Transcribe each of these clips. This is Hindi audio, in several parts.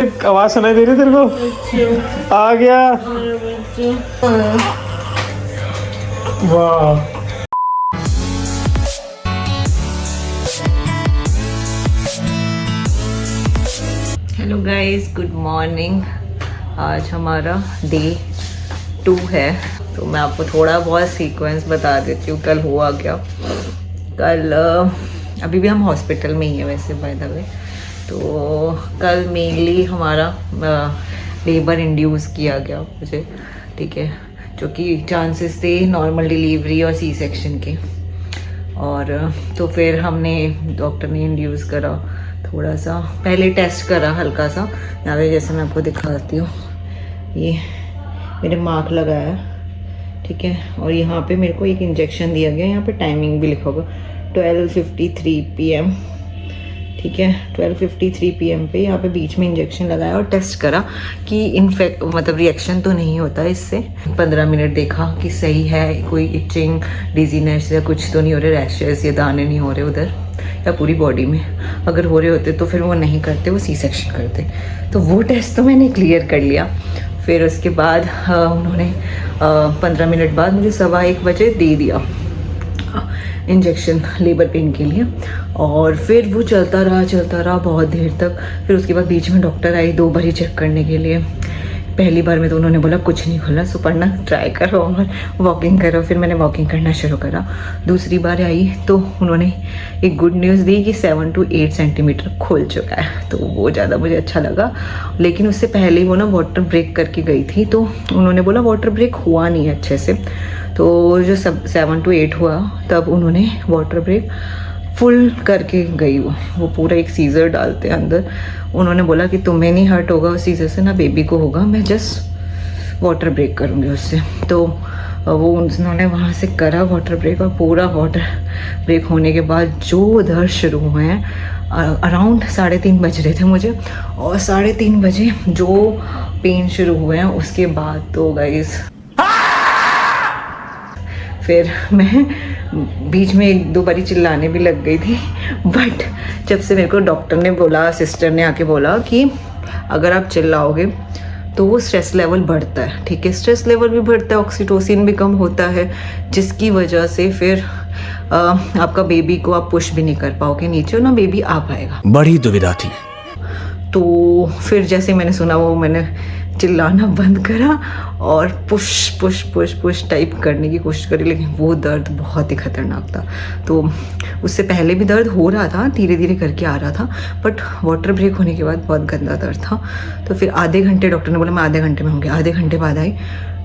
आवाज सुनाई दे रही तेरे को? आ गया। वाह। Hello guys, good morning. आज हमारा डे 2 है, तो मैं आपको थोड़ा बहुत सीक्वेंस बता देती हूँ कल हुआ क्या। कल अभी भी हम हॉस्पिटल में ही हैं वैसे बाय द वे। तो कल मेनली हमारा लेबर इंड्यूस किया गया मुझे, ठीक है, जो कि चांसेस थे नॉर्मल डिलीवरी और सी सेक्शन के। और तो फिर हमने डॉक्टर ने इंड्यूस करा, थोड़ा सा पहले टेस्ट करा हल्का सा। यहाँ पे जैसे मैं आपको दिखाती हूँ, ये मेरे मार्क लगाया, ठीक है। और यहाँ पे मेरे को एक इंजेक्शन दिया गया, यहाँ पे टाइमिंग भी लिखा होगा 12:53 PM, ठीक है। 12:53 PM पे यहाँ पे बीच में इंजेक्शन लगाया और टेस्ट करा कि इन्फेक्ट मतलब रिएक्शन तो नहीं होता इससे। 15 मिनट देखा कि सही है, कोई इचिंग, डिजीनेस या कुछ तो नहीं हो रहे, रैशेस या दाने नहीं हो रहे उधर या पूरी बॉडी में। अगर हो रहे होते तो फिर वो नहीं करते, वो सी सेक्शन करते। तो वो टेस्ट तो मैंने क्लियर कर लिया। फिर उसके बाद उन्होंने 15 मिनट बाद मुझे 1:15 बजे दे दिया इंजेक्शन लेबर पेन के लिए। और फिर वो चलता रहा बहुत देर तक। फिर उसके बाद बीच में डॉक्टर आई 2 बार ही चेक करने के लिए। पहली बार में तो उन्होंने बोला कुछ नहीं खुला, सो पढ़ना ट्राई करो और वॉकिंग करो। फिर मैंने वॉकिंग करना शुरू करा। दूसरी बार आई तो उन्होंने एक गुड न्यूज़ दी कि 7 to 8 सेंटीमीटर खुल चुका है, तो वो ज़्यादा मुझे अच्छा लगा। लेकिन उससे पहले वो ना वाटर ब्रेक करके गई थी, तो उन्होंने बोला वाटर ब्रेक हुआ नहीं है अच्छे से। तो जो 7 to 8 हुआ तब उन्होंने वाटर ब्रेक फुल करके गई। वो पूरा एक सीज़र डालते हैं अंदर। उन्होंने बोला कि तुम्हें नहीं हर्ट होगा उस सीज़र से, ना बेबी को होगा, मैं जस्ट वाटर ब्रेक करूँगी उससे। तो वो उन्होंने वहाँ से करा वाटर ब्रेक, और पूरा वाटर ब्रेक होने के बाद जो दर्द शुरू हुए हैं, अराउंड 3:30 बज रहे थे मुझे, और 3:30 बजे जो पेन शुरू हुए हैं उसके बाद तो गाइस फिर मैं बीच में 1-2 बारी चिल्लाने भी लग गई थी। बट जब से मेरे को डॉक्टर ने बोला, सिस्टर ने आके बोला कि अगर आप चिल्लाओगे तो वो स्ट्रेस लेवल बढ़ता है, ठीक है, स्ट्रेस लेवल भी बढ़ता है, ऑक्सीटोसिन भी कम होता है, जिसकी वजह से फिर आपका बेबी को आप पुश भी नहीं कर पाओगे नीचे, और ना बेबी आ पाएगा। बड़ी दुविधा थी। तो फिर जैसे मैंने सुना वो मैंने चिल्लाना बंद करा और push push push push type करने की कोशिश करी, लेकिन वो दर्द बहुत ही ख़तरनाक था। तो उससे पहले भी दर्द हो रहा था, धीरे धीरे करके आ रहा था, बट वाटर ब्रेक होने के बाद बहुत गंदा दर्द था। तो फिर आधे घंटे, डॉक्टर ने बोला मैं आधे घंटे में होंगे, आधे घंटे बाद आई,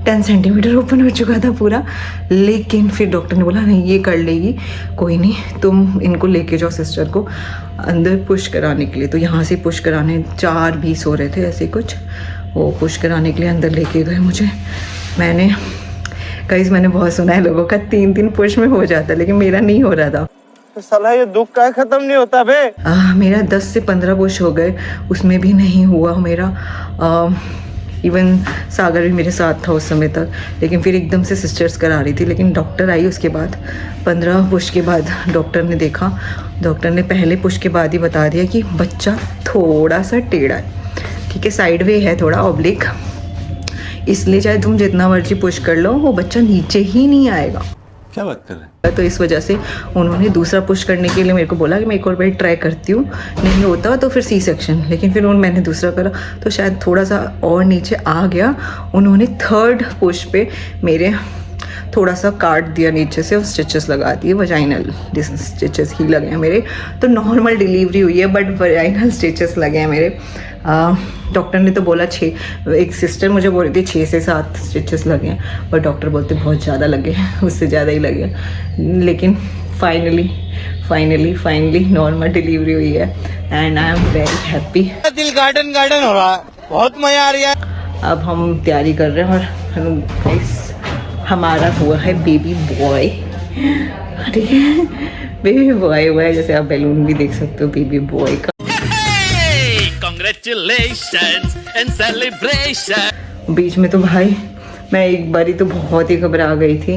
10 सेंटीमीटर ओपन हो चुका था पूरा। लेकिन फिर डॉक्टर ने बोला नहीं ये कर लेगी, कोई नहीं, तुम इनको लेके जाओ सिस्टर को अंदर पुश कराने के लिए। तो यहाँ से पुश कराने 4:20 हो रहे थे ऐसे कुछ, वो पुश कराने के लिए अंदर लेके गए मुझे। मैंने बहुत सुना है लोगों का 3 पुश में हो जाता है, लेकिन मेरा नहीं हो रहा था। तो साला ये दुख का खत्म नहीं होता बे। मेरा 10 से 15 पुश हो गए, उसमें भी नहीं हुआ मेरा। इवन सागर भी मेरे साथ था उस समय तक, लेकिन फिर एकदम से सिस्टर्स करा रही थी। लेकिन डॉक्टर आई उसके बाद 15 पुश के बाद डॉक्टर ने देखा, डॉक्टर ने पहले पुश के बाद ही बता दिया कि बच्चा थोड़ा सा टेढ़ा है, ठीक है, साइड वे है, थोड़ा ऑब्लिक, इसलिए चाहे तुम जितना मर्जी पुश कर लो वो बच्चा नीचे ही नहीं आएगा। क्या बात कर रहे हैं? तो इस वजह से उन्होंने दूसरा पुश करने के लिए मेरे को बोला कि मैं एक और बार ट्राई करती हूँ, नहीं होता तो फिर सी सेक्शन। लेकिन फिर मैंने दूसरा करा तो शायद थोड़ा सा और नीचे आ गया। उन्होंने 3rd पुश पे मेरे थोड़ा सा काट दिया नीचे से और स्टिचेस लगा दिए, वजाइनल स्टिचेस ही लगे हैं मेरे। तो नॉर्मल डिलीवरी हुई है बट वजाइनल स्टिचेस लगे हैं मेरे। डॉक्टर ने तो बोला 6, एक सिस्टर मुझे बोल रही थी 6 से 7 स्टिचेस लगे हैं, पर डॉक्टर बोलते बहुत ज़्यादा लगे हैं, उससे ज़्यादा ही लगे। लेकिन फाइनली नॉर्मल डिलीवरी हुई है and I am very happy. दिल गार्डन हो रहा है, बहुत मजा आ रहा है। अब हम तैयारी कर रहे हैं और हमारा हुआ है बेबी बॉय, ठीक है, बेबी बॉय हुआ है, जैसे आप बैलून भी देख सकते हो बेबी बॉय का। Congratulations and celebration। बीच में तो भाई मैं एक बारी तो बहुत ही घबरा गई थी,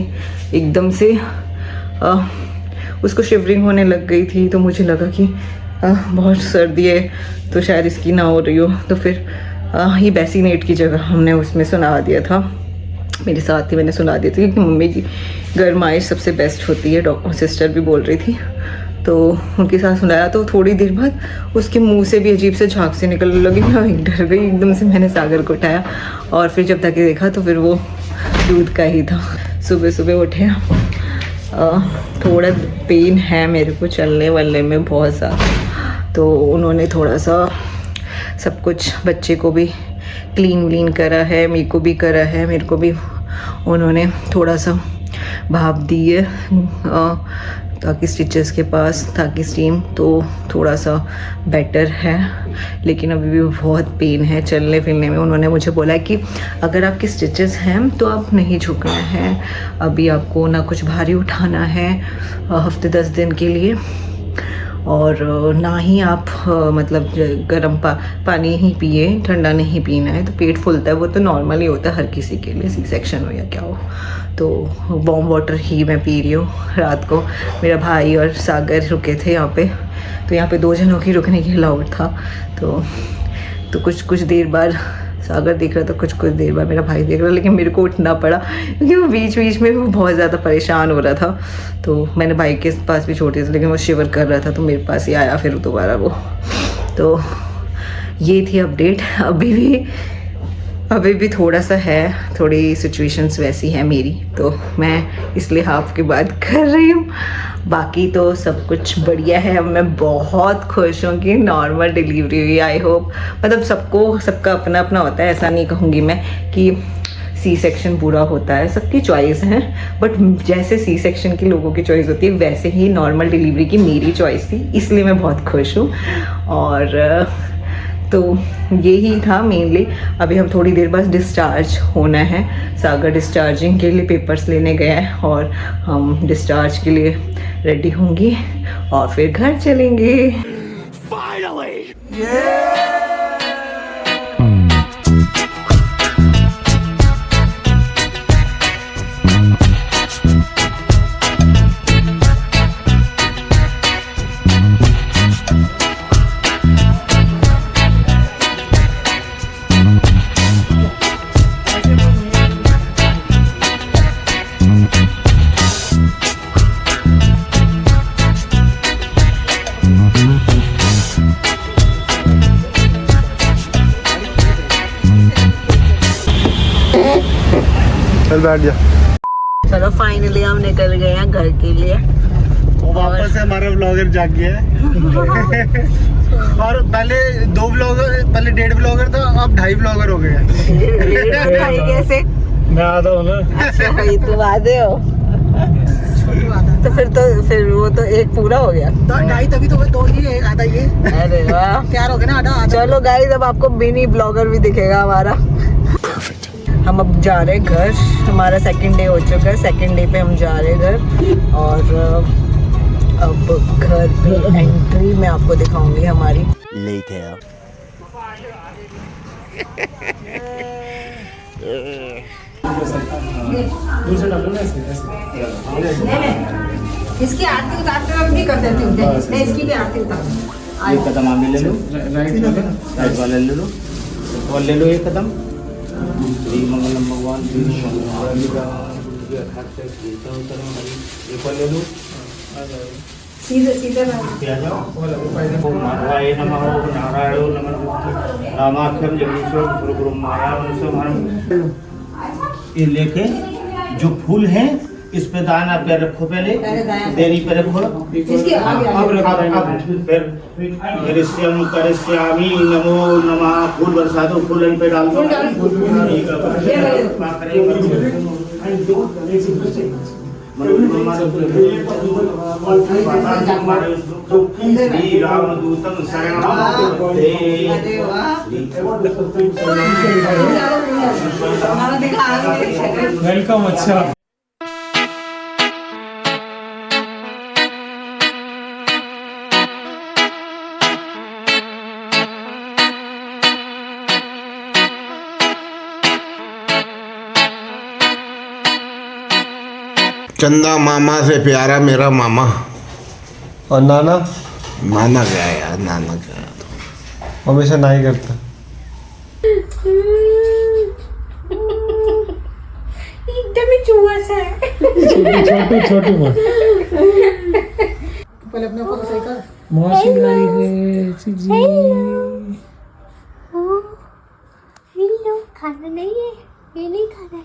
एकदम से उसको शिवरिंग होने लग गई थी। तो मुझे लगा कि बहुत सर्दी है तो शायद इसकी ना हो रही हो, तो फिर ये बेसिनेट की जगह हमने उसमें सुना दिया था। मेरे साथ ही मैंने सुना दिया था क्योंकि मम्मी की गरमाइश सबसे बेस्ट होती है, डॉक्टर सिस्टर भी बोल रही थी, तो उनके साथ सुनाया। तो थोड़ी देर बाद उसके मुंह से भी अजीब से झाग से निकलने लगी। मैं डर गई एकदम से, मैंने सागर को उठाया और फिर जब तक देखा तो फिर वो दूध का ही था। सुबह सुबह उठे, थोड़ा पेन है मेरे को चलने वाले में बहुत ज़्यादा, तो उन्होंने थोड़ा सा सब कुछ बच्चे को भी क्लीन व्लीन करा है, मेरे को भी करा है, मेरे को भी उन्होंने थोड़ा सा भाप दी है ताकि स्टिचेस के पास, ताकि स्टीम, तो थोड़ा सा बेटर है, लेकिन अभी भी बहुत पेन है चलने फिरने में। उन्होंने मुझे बोला कि अगर आपके स्टिचेस हैं तो आप नहीं झुकना है, अभी आपको ना कुछ भारी उठाना है हफ्ते 10 दिन के लिए, और ना ही आप मतलब गर्म पानी ही पिए, ठंडा नहीं पीना है। तो पेट फूलता है, वो तो नॉर्मल ही होता है हर किसी के लिए, सी सेक्शन हो या क्या हो। तो वार्म वाटर ही मैं पी रही हूँ। रात को मेरा भाई और सागर रुके थे यहाँ पे, तो यहाँ पे 2 जनों की रुकने की अलाउड था। तो कुछ देर बाद सागर देख रहा था, कुछ देर बाद मेरा भाई देख रहा, लेकिन मेरे को उठना पड़ा क्योंकि वो बीच में वो बहुत ज़्यादा परेशान हो रहा था। तो मैंने भाई के पास भी छोड़ी थी, लेकिन वो शिवर कर रहा था तो मेरे पास ही आया फिर दोबारा वो। तो ये थी अपडेट। अभी भी थोड़ा सा है, थोड़ी सिचुएशंस वैसी है मेरी, तो मैं इसलिए हाफ की बात कर रही हूँ। बाकी तो सब कुछ बढ़िया है। अब मैं बहुत खुश हूँ कि नॉर्मल डिलीवरी हुई। आई होप, मतलब सबका अपना अपना होता है, ऐसा नहीं कहूँगी मैं कि सी सेक्शन बुरा होता है, सबकी चॉइस है, बट जैसे सी सेक्शन की लोगों की चॉइस होती है वैसे ही नॉर्मल डिलीवरी की मेरी चॉइस थी, इसलिए मैं बहुत खुश हूँ। और तो यही था मेनली। अभी हम थोड़ी देर बाद डिस्चार्ज होना है। सागर डिस्चार्जिंग के लिए पेपर्स लेने गया है और हम डिस्चार्ज के लिए रेडी होंगे और फिर घर चलेंगे। चल बैठ जा। चलो फाइनली हम निकल गए हैं घर के लिए। वापस से हमारा व्लॉगर जाग गया है। और पहले 2 व्लॉगर, पहले 1.5 व्लॉगर था, अब 2.5 व्लॉगर हो गया। कैसे? मैं आता हूँ ना। अच्छा भाई तुम आते हो, तो फिर वो तो एक पूरा हो गया। 2.5 तभी तो 2 ही है, आधा ये। अरे वाह, तैयार हो गया ना आधा। चलो गाइस, अब आपको मिनी ब्लॉगर भी दिखेगा हमारा। हम अब जा रहे हैं घर, हमारा 2nd डे हो चुका है। 2nd डे पे हम जा रहे हैं घर, और अब घर पे एंट्री मैं आपको दिखाऊंगी हमारी। इसकी आरती उतारते हुए भी कर देती हूँ, मैं इसकी भी आरती उतार। एक कदम आगे ले लो, राइट वाला ले लो, और ले लो एक कदम। श्री मंगलम भगवान श्री एक और ले लो, सीधे आ जाओ। ओम माधवाय नमः, ओम नारायण नमः, रामाख्यम जगदीश्वर गुरु माया मनुष्य। ये लेके जो फूल है इस पे दाना पे रखो, पहले देरी पे रखो। इसके आगे हरिष्यम करिष्यामि, नमो नमः। फूल बरसा दो, फूल इन पे डाल दो। श्री रामदूतम शरणं वेलकम। अच्छा चंदा मामा से प्यारा मेरा मामा। और नाना माना गया यार। यार नाना क्या हमेशा नहीं करता। एकदम ही चूहा सा है। छोटू पहले अपने ऊपर सही कर। मौसी लाई है जी। हेलो, खाना नहीं है, ये नहीं खाना है।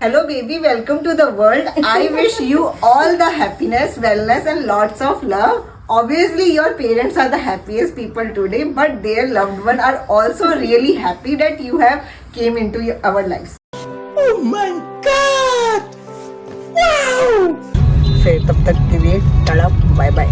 Hello baby, welcome to the world. I wish you all the happiness, wellness and lots of love. Obviously your parents are the happiest people today, but their loved ones are also really happy that you have came into our lives. Oh my god! Wow! फिर तब तक के लिए टाटा, बाय बाय।